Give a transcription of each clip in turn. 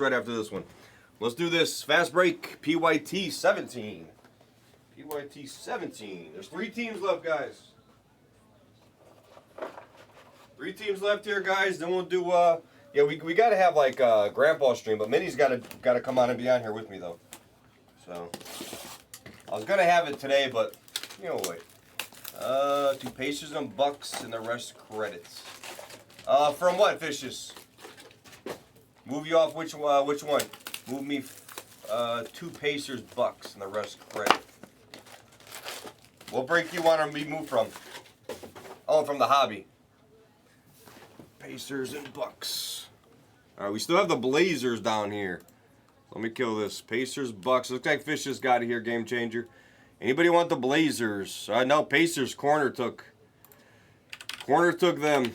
right after this one. Let's do this fast break. PYT 17. PYT 17. There's 3 teams left, guys. 3 teams left here, guys. Then we'll do yeah, we gotta have like grandpa stream, but Minnie's gotta come on and be on here with me though. So I was gonna have it today, but you know, wait. 2 Pacers and Bucks and the rest credits. From what, Fishes? Move you off which one? Move me 2 Pacers, Bucks, and the rest credit. What break you want to be moved from? Oh, from the hobby. Pacers and Bucks. All right, we still have the Blazers down here. Let me kill this. Pacers, Bucks. Looks like Fish just got it here, Game Changer. Anybody want the Blazers? No, Pacers. Corner took them.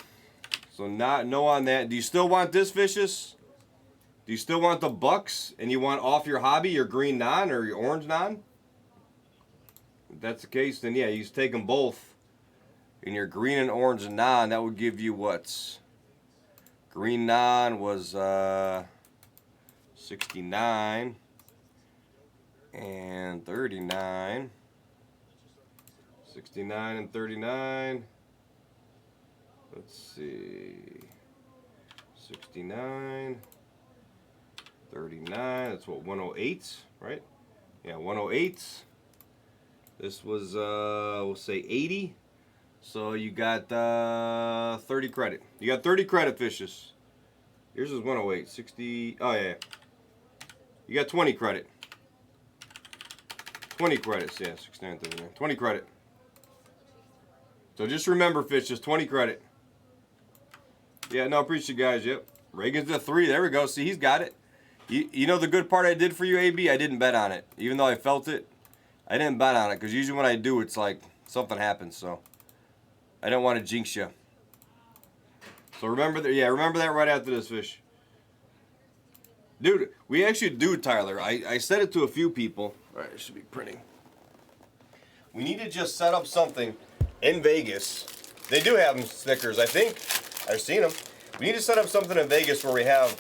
So no on that. Do you still want this, Fishes? Do you still want the Bucks and you want off your hobby, your green non or your orange non? If that's the case, then yeah, you just take them both. In your green and orange non, that would give you what? Green non was 69 and 39. 69 and 39. Let's see. 69. 39, that's what, 108, right? Yeah, 108. This was, we'll say 80. So you got 30 credit. You got 30 credit, Fishes. Yours is 108, 60, oh yeah. You got 20 credit. 20 credits, yeah, 69, 39. 20 credit. So just remember, Fishes, 20 credit. Yeah, no, appreciate you guys, yep. Reagan's at 3, there we go, see, he's got it. You know the good part I did for you, AB? I didn't bet on it. Even though I felt it, I didn't bet on it. Because usually when I do, it's like something happens. So I don't want to jinx you. So remember that. Yeah, remember that right after this, Fish. Dude, we actually do, Tyler. I said it to a few people. All right, it should be printing. We need to just set up something in Vegas. They do have them Snickers, I think. I've seen them. We need to set up something in Vegas where we have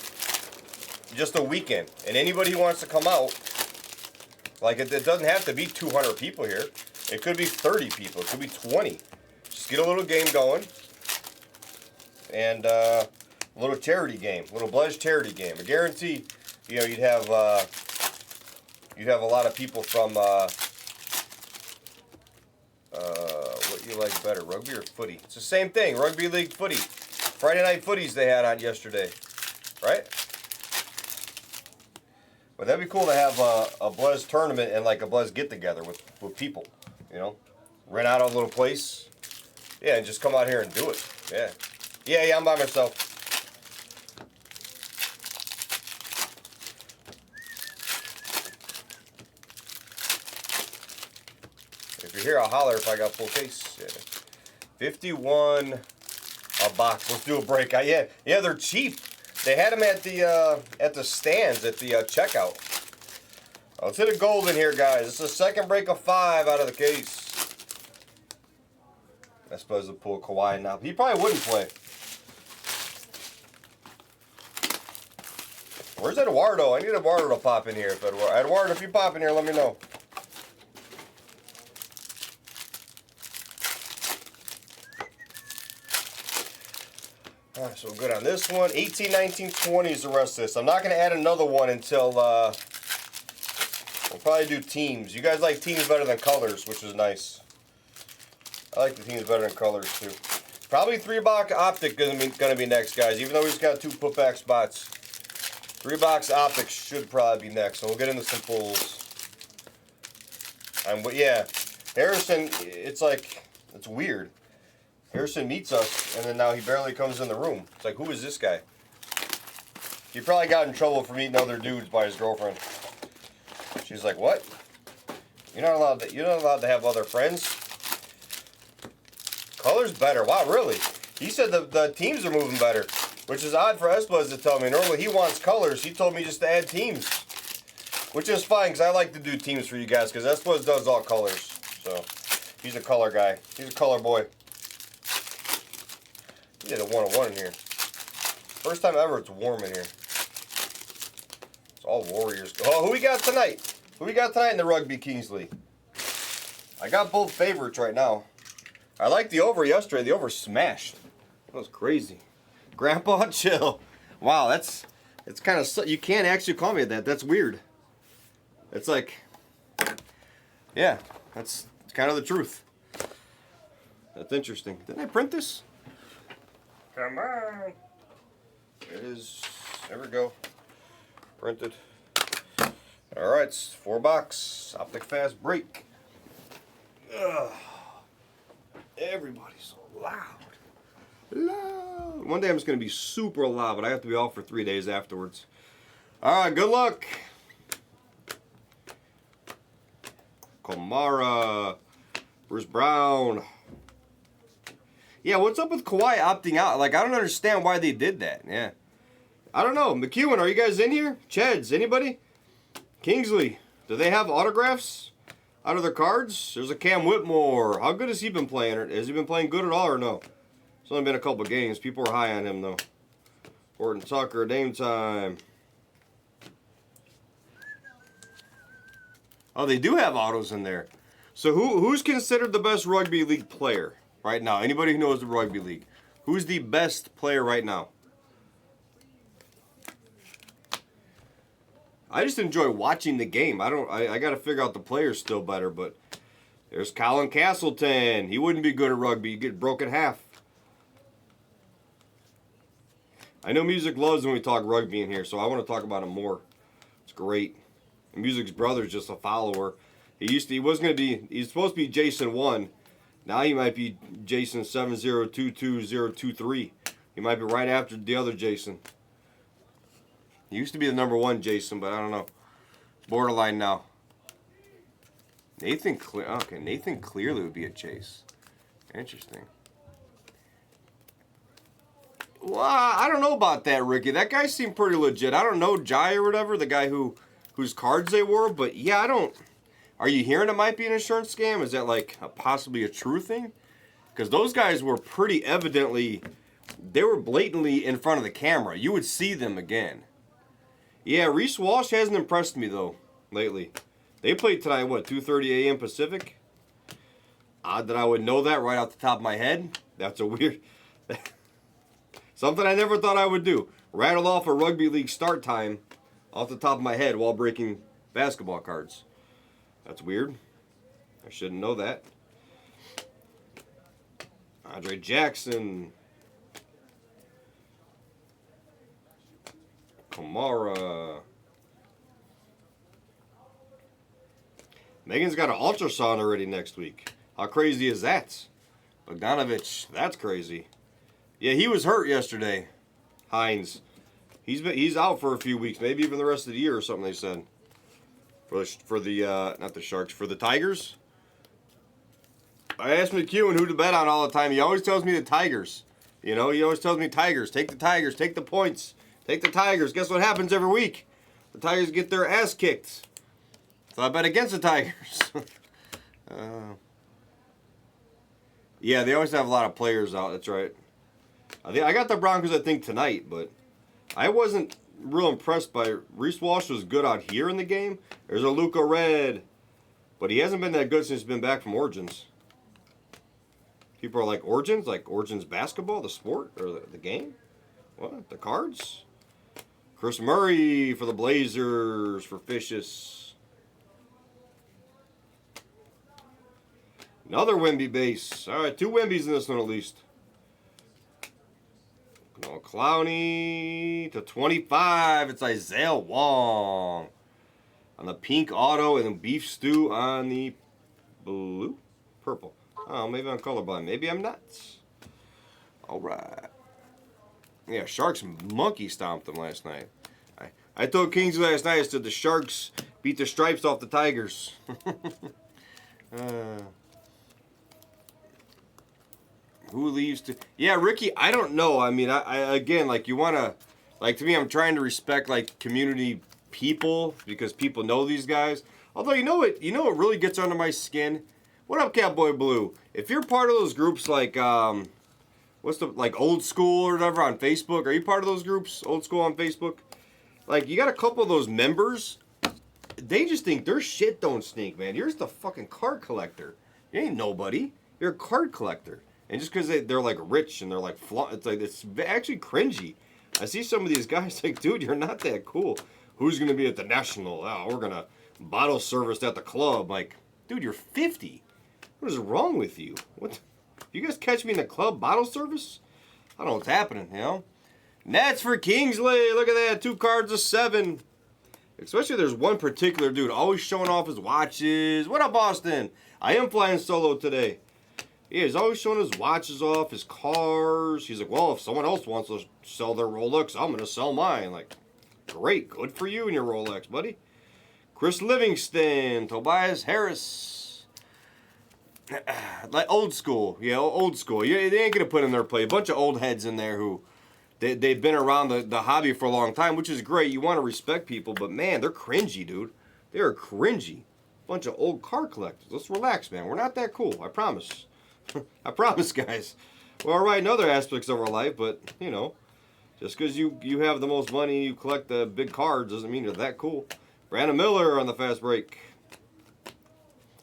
just a weekend, and anybody who wants to come out, like it doesn't have to be 200 people here. It could be 30 people. It could be 20. Just get a little game going, and a little charity game, a little Blez charity game. I guarantee, you know, you'd have a lot of people from what you like better, rugby or footy? It's the same thing, rugby league, footy. Friday night footies they had on yesterday, right? But that'd be cool to have a Blez tournament and like a Blez get-together with people, you know? Rent out a little place. Yeah, and just come out here and do it. Yeah. Yeah, I'm by myself. If you're here, I'll holler if I got full case. Yeah. 51 a box. Let's do a break. Yeah, they're cheap. They had them at the stands at the checkout. Let's hit a gold in here, guys. It's the second break of 5 out of the case. I suppose we'll pull Kawhi now. He probably wouldn't play. Where's Eduardo? I need Eduardo to pop in here. Eduardo, if you pop in here, let me know. All right, so we're good on this one. 18, 19, 20 is the rest of this. I'm not going to add another one until, we'll probably do teams. You guys like teams better than colors, which is nice. I like the teams better than colors, too. Probably 3-box Optic going to be next, guys, even though he's got 2 put-back spots. 3-box Optic should probably be next, so we'll get into some pulls. But yeah, Harrison, it's weird. Harrison meets us, and then now he barely comes in the room. It's like, who is this guy? He probably got in trouble for meeting other dudes by his girlfriend. She's like, what? You're not allowed to have other friends? Color's better. Wow, really? He said the teams are moving better, which is odd for Esplez to tell me. Normally he wants colors. He told me just to add teams, which is fine because I like to do teams for you guys because Esplez does all colors. So he's a color guy. He's a color boy. He did a 101 in here. First time ever it's warm in here. all Warriors. Oh, who we got tonight? Who we got tonight in the Rugby, Kingsley? I got both favorites right now. I liked the over yesterday. The over smashed. That was crazy. Grandpa, chill. Wow, it's kind of, you can't actually call me that. That's weird. It's like, yeah, that's kind of the truth. That's interesting. Didn't I print this? Come on. It is. There we go. Printed. All right, it's 4-box. Optic fast break. Ugh. Everybody's so loud. Loud. One day I'm just going to be super loud, but I have to be off for 3 days afterwards. All right, good luck. Kamara. Bruce Brown. Yeah, what's up with Kawhi opting out? Like, I don't understand why they did that. Yeah. I don't know. McEwen, are you guys in here? Cheds, anybody? Kingsley, do they have autographs out of their cards? There's a Cam Whitmore. How good has he been playing? Has he been playing good at all or no? It's only been a couple games. People are high on him, though. Horton Tucker, Dame time. Oh, they do have autos in there. So who's considered the best rugby league player right now? Anybody who knows the rugby league. Who's the best player right now? I just enjoy watching the game. I got to figure out the players still better, but there's Colin Castleton. He wouldn't be good at rugby. He'd get broke in half. I know Music loves when we talk rugby in here, so I want to talk about him more. It's great. And Music's brother's just a follower. He's supposed to be Jason 1. Now he might be Jason 7022023. He might be right after the other Jason. He used to be the number 1 Jason, but I don't know. Borderline now. Nathan Clearly would be a Chase. Interesting. Well, I don't know about that, Ricky. That guy seemed pretty legit. I don't know Jai or whatever, the guy whose cards they were, but yeah, I don't. Are you hearing it might be an insurance scam? Is that like possibly a true thing? Because those guys were pretty evidently, they were blatantly in front of the camera. You would see them again. Yeah, Reese Walsh hasn't impressed me, though, lately. They played tonight, what, 2:30 a.m. Pacific? Odd that I would know that right off the top of my head. That's a weird... Something I never thought I would do. Rattle off a rugby league start time off the top of my head while breaking basketball cards. That's weird. I shouldn't know that. Andre Jackson... Kamara. Megan's got an ultrasound already next week. How crazy is that? Bogdanovich, that's crazy. Yeah, he was hurt yesterday. Hines. He's out for a few weeks, maybe even the rest of the year or something they said. For the not the Sharks, for the Tigers. I asked McEwen who to bet on all the time. He always tells me the Tigers. You know, he always tells me Tigers. Take the Tigers, take the points. Take the Tigers. Guess what happens every week? The Tigers get their ass kicked. So I bet against the Tigers. Yeah, they always have a lot of players out. That's right. I got the Broncos, I think, tonight, but I wasn't real impressed by... Reese Walsh was good out here in the game. There's a Luca Red. But he hasn't been that good since he's been back from Origins. People are like, Origins? Like Origins basketball, the sport, or the game? What? The cards? Chris Murray for the Blazers for Fishes. Another Wemby base. All right, 2 Wembys in this one at least. No Clowney to 25. It's Isaiah Wong on the pink auto and then beef stew on the blue, purple. Oh, maybe I'm colorblind. Maybe I'm not. All right. Yeah, Sharks monkey stomped them last night. I told Kingsley last night, I said the Sharks beat the Stripes off the Tigers. Who leaves to... Yeah, Ricky, I don't know. I mean, I again, like, you want to... Like, to me, I'm trying to respect, like, community people because people know these guys. Although, you know what really gets under my skin? What up, Cowboy Blue? If you're part of those groups like... What's the, like, Old School or whatever on Facebook? Are you part of those groups, Old School on Facebook? Like, you got a couple of those members, they just think their shit don't stink, man. You're just a fucking card collector. You ain't nobody. You're a card collector. And just because they're like rich and they're like, it's actually cringy. I see some of these guys like, dude, you're not that cool. Who's going to be at the National? Oh, we're going to bottle service at the club. Like, dude, you're 50. What is wrong with you? What? You guys catch me in the club bottle service? I don't know what's happening, you know? Nats for Kingsley. Look at that. 2 cards of 7. Especially there's one particular dude always showing off his watches. What up, Boston? I am flying solo today. Yeah, he's always showing his watches off, his cars. He's like, well, if someone else wants to sell their Rolex, I'm going to sell mine. Like, great. Good for you and your Rolex, buddy. Chris Livingston. Tobias Harris. Like old school. Yeah, old school. They ain't going to put in their play. A bunch of old heads in there who... They've been around the hobby for a long time, which is great. You want to respect people, but man, they're cringy, dude. They are cringy. Bunch of old card collectors. Let's relax, man. We're not that cool. I promise. I promise, guys. We're all right in other aspects of our life, but, you know, just because you have the most money and you collect the big cards doesn't mean you're that cool. Brandon Miller on the fast break.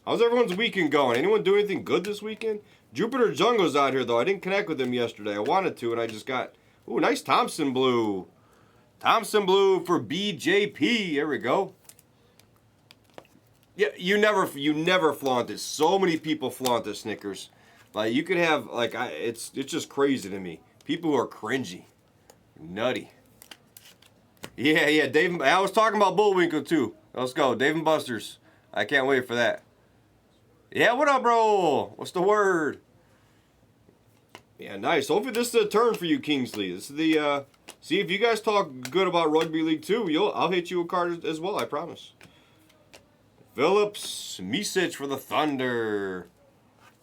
How's everyone's weekend going? Anyone do anything good this weekend? Jupiter Jungo's out here, though. I didn't connect with him yesterday. I wanted to, and I just got... Ooh, nice Thompson blue. Thompson blue for BJP. There we go. Yeah, you never flaunt this. So many people flaunt the Snickers. Like, you could have, like, it's just crazy to me. People who are cringy. Nutty. Yeah, Dave. I was talking about Bullwinkle, too. Let's go. Dave and Buster's. I can't wait for that. Yeah, what up, bro? What's the word? Yeah, nice. Hopefully this is a turn for you, Kingsley. This is the, see, if you guys talk good about Rugby League 2, I'll hit you a card as well, I promise. Phillips, Misic for the Thunder.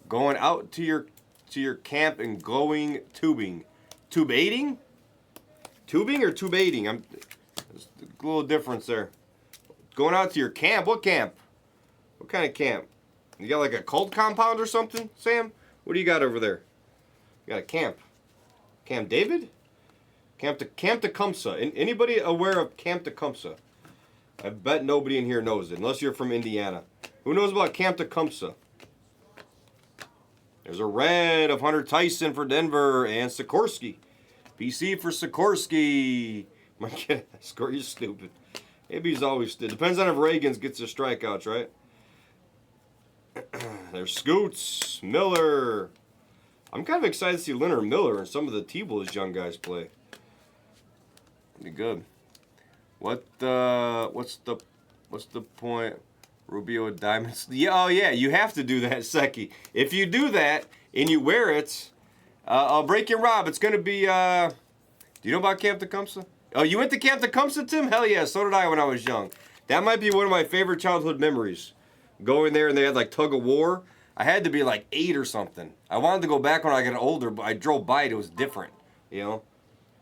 Going out to your camp and going tubing. Tubating? Tubing or tubating? There's a little difference there. Going out to your camp? What camp? What kind of camp? You got like a cult compound or something, Sam? What do you got over there? You got a camp. Camp David? Camp Tecumseh. Anybody aware of Camp Tecumseh? I bet nobody in here knows it, unless you're from Indiana. Who knows about Camp Tecumseh? There's a red of Hunter Tyson for Denver and Sikorsky. PC for Sikorsky. My kid, you're stupid. Maybe he's always stupid. Depends on if Reagans gets his strikeouts, right? There's Scoots, Miller. I'm kind of excited to see Leonard Miller and some of the T-Bulls young guys play. Be good. What's the point? Rubio Diamonds. Yeah, oh yeah, you have to do that, Seki. If you do that and you wear it, I'll break your Rob. It's gonna be. Do you know about Camp Tecumseh? Oh, you went to Camp Tecumseh, Tim? Hell yeah, so did I when I was young. That might be one of my favorite childhood memories. Going there and they had like tug of war. I had to be like 8 or something. I wanted to go back when I got older, but I drove by it. It was different, you know.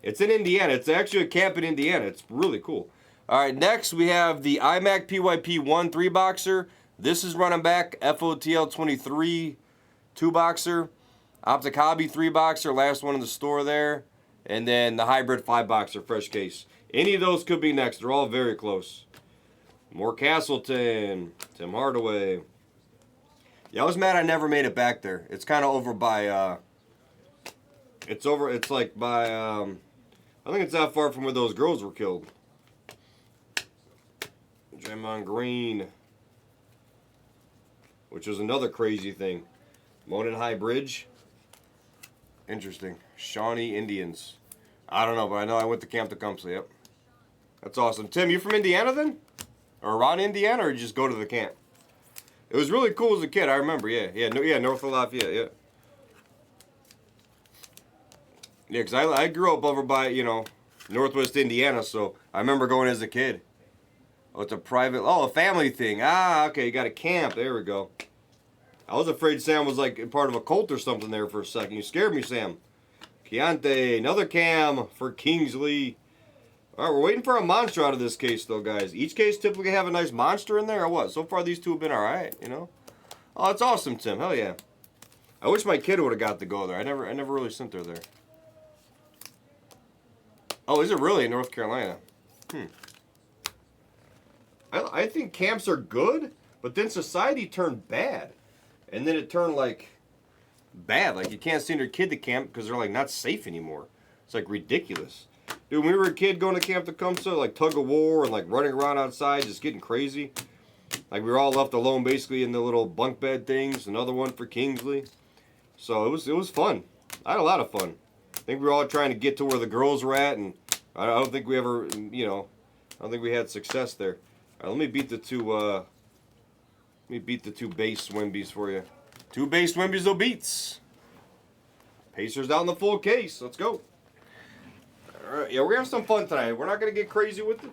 It's in Indiana. It's actually a camp in Indiana. It's really cool. All right, next we have the iMac PYP 1 3-boxer. This is running back FOTL 23 2-boxer. Optic Hobby 3-boxer, last one in the store there. And then the hybrid 5-boxer, fresh case. Any of those could be next. They're all very close. More Castleton, Tim Hardaway. Yeah, I was mad I never made it back there. It's kind of over by, it's like by, I think it's not far from where those girls were killed. Draymond Green, which was another crazy thing. Monon High Bridge. Interesting. Shawnee Indians. I don't know, but I know I went to Camp Tecumseh, yep. That's awesome. Tim, you from Indiana then? Or around Indiana, or you just go to the camp? It was really cool as a kid, I remember, yeah, North of Lafayette, yeah. Yeah, because I grew up over by, you know, Northwest Indiana, so I remember going as a kid. Oh, it's a private, a family thing. Ah, okay, you got a camp, there we go. I was afraid Sam was like part of a cult or something there for a second. You scared me, Sam. Chianti, another cam for Kingsley. All right, we're waiting for a monster out of this case, though, guys. Each case typically have a nice monster in there, or what? So far, these two have been all right, you know? Oh, that's awesome, Tim. Hell yeah. I wish my kid would have got to go there. I never really sent her there. Oh, is it really in North Carolina? I think camps are good, but then society turned bad. And then it turned like bad. Like you can't send your kid to camp because they're like not safe anymore. It's like ridiculous. Dude, when we were a kid going to Camp Tecumseh, like tug of war and like running around outside, just getting crazy. Like we were all left alone basically in the little bunk bed things. Another one for Kingsley. So it was fun. I had a lot of fun. I think we were all trying to get to where the girls were at, and I don't think we ever, you know, I don't think we had success there. All right, let me beat the two. Let me beat the two base Wimbies for you. Two base Wimbies though beats. Pacers down the full case. Let's go. All right, yeah, we're gonna have some fun tonight. We're not gonna get crazy with it.